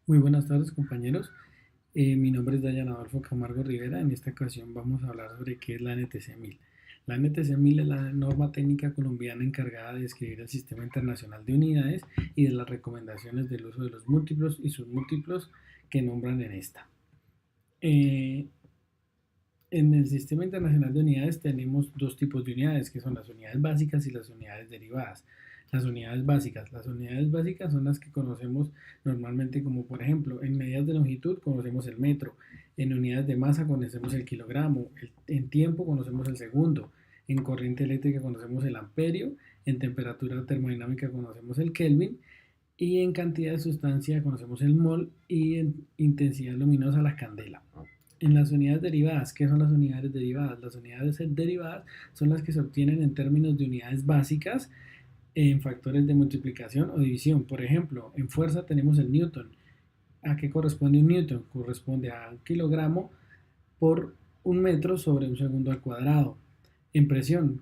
Muy buenas tardes, compañeros. Mi nombre es Dayan Adolfo Camargo Rivera. En esta ocasión vamos a hablar sobre qué es la NTC 1000. La NTC 1000 es la norma técnica colombiana encargada de describir el Sistema Internacional de Unidades y de las recomendaciones del uso de los múltiplos y submúltiplos que nombran en esta. Eh, en el Sistema Internacional de Unidades tenemos dos tipos de unidades, que son las unidades básicas y las unidades derivadas. Las unidades básicas son las que conocemos normalmente como, por ejemplo, en medidas de longitud conocemos el metro, en unidades de masa conocemos el kilogramo, en tiempo conocemos el segundo, en corriente eléctrica conocemos el amperio, en temperatura termodinámica conocemos el Kelvin y en cantidad de sustancia conocemos el mol y en intensidad luminosa la candela. En las unidades derivadas, ¿qué son las unidades derivadas? Las unidades derivadas son las que se obtienen en términos de unidades básicas en factores de multiplicación o división. Por ejemplo, en fuerza tenemos el newton. ¿A qué corresponde un newton? Corresponde a un kilogramo por un metro sobre un segundo al cuadrado. En presión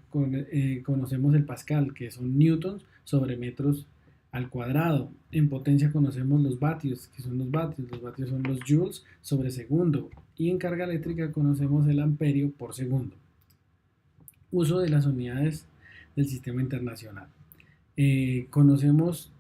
conocemos el pascal, que son newtons sobre metros al cuadrado. En potencia conocemos los vatios, que son los vatios. Los vatios son los joules sobre segundo. Y en carga eléctrica conocemos el amperio por segundo. Uso de las unidades del sistema internacional. Conocemos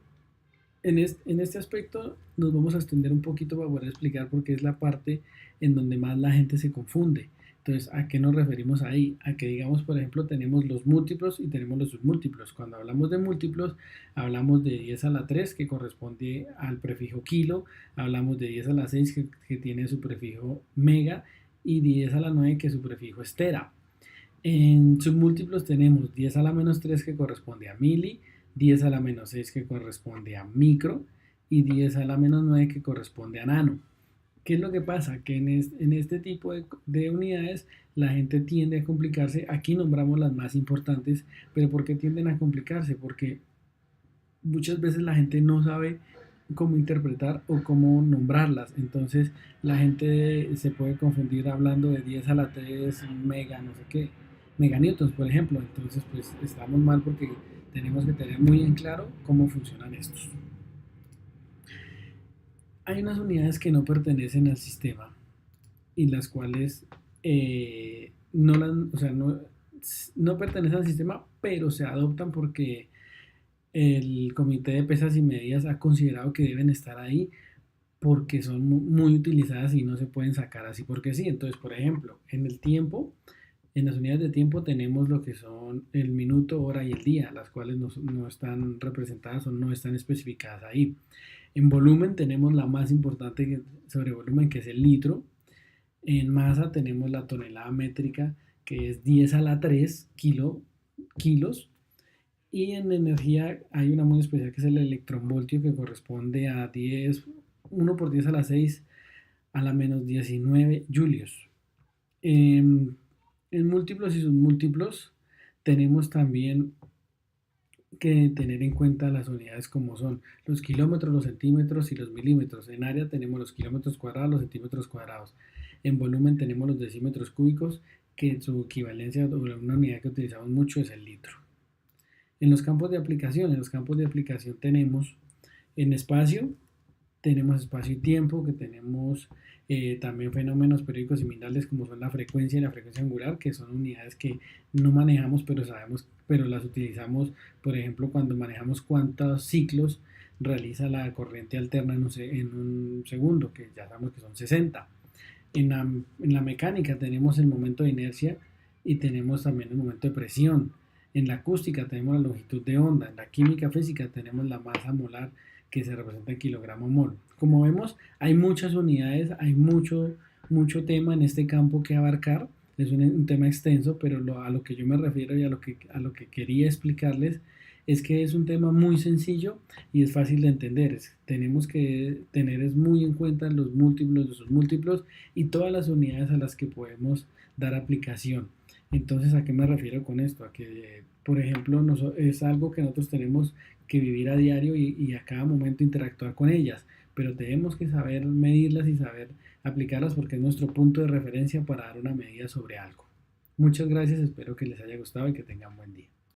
en este aspecto nos vamos a extender un poquito para poder explicar porque es la parte en donde más la gente se confunde. Entonces, ¿a qué nos referimos ahí? A que digamos, por ejemplo, tenemos los múltiplos y tenemos los submúltiplos. Cuando hablamos de múltiplos, hablamos de 10 a la 3 que corresponde al prefijo kilo, hablamos de 10 a la 6 que tiene su prefijo mega y 10 a la 9 que su prefijo es tera. En submúltiplos tenemos 10 a la menos 3 que corresponde a mili, 10 a la menos 6 que corresponde a micro y 10 a la menos 9 que corresponde a nano. ¿Qué es lo que pasa? Que en este tipo de unidades la gente tiende a complicarse. Aquí nombramos las más importantes, pero ¿por qué tienden a complicarse? Porque muchas veces la gente no sabe cómo interpretar o cómo nombrarlas. Entonces la gente se puede confundir hablando de 10 a la 3 mega, no sé qué, meganewtons, por ejemplo. Entonces pues estamos mal porque tenemos que tener muy en claro cómo funcionan estos. Hay unas unidades que no pertenecen al sistema y las cuales no, o sea, no pertenecen al sistema, pero se adoptan porque el Comité de Pesas y Medidas ha considerado que deben estar ahí porque son muy utilizadas y no se pueden sacar así porque sí. Entonces, por ejemplo, en el tiempo, en las unidades de tiempo tenemos lo que son el minuto, hora y el día, las cuales no están representadas o no están especificadas ahí. En volumen tenemos la más importante sobre volumen, que es el litro. En masa tenemos la tonelada métrica, que es 10 a la 3 kilos. Y en energía hay una muy especial que es el electronvoltio, que corresponde a 1 por 10 a la 6 a la menos 19 julios. En múltiplos y submúltiplos tenemos también que tener en cuenta las unidades como son los kilómetros, los centímetros y los milímetros. En área tenemos los kilómetros cuadrados, los centímetros cuadrados. En volumen tenemos los decímetros cúbicos, que su equivalencia o una unidad que utilizamos mucho es el litro. En los campos de aplicación tenemos en espacio, tenemos espacio y tiempo, que tenemos también fenómenos periódicos similares como son la frecuencia y la frecuencia angular, que son unidades que no manejamos, pero sabemos, pero las utilizamos, por ejemplo, cuando manejamos cuántos ciclos realiza la corriente alterna en un segundo, que ya sabemos que son 60. En la mecánica tenemos el momento de inercia y tenemos también el momento de presión. En la acústica tenemos la longitud de onda. En la química física tenemos la masa molar que se representa en kilogramo mol. Como vemos, hay muchas unidades, hay mucho tema en este campo que abarcar. Es un tema extenso, pero a lo que yo me refiero y a lo que quería explicarles es que es un tema muy sencillo y es fácil de entender. Tenemos que tener muy en cuenta los múltiplos, los submúltiplos y todas las unidades a las que podemos dar aplicación. Entonces, ¿a qué me refiero con esto? A que, por ejemplo, es algo que nosotros tenemos que vivir a diario y a cada momento interactuar con ellas, pero tenemos que saber medirlas y saber aplicarlas porque es nuestro punto de referencia para dar una medida sobre algo. Muchas gracias, espero que les haya gustado y que tengan buen día.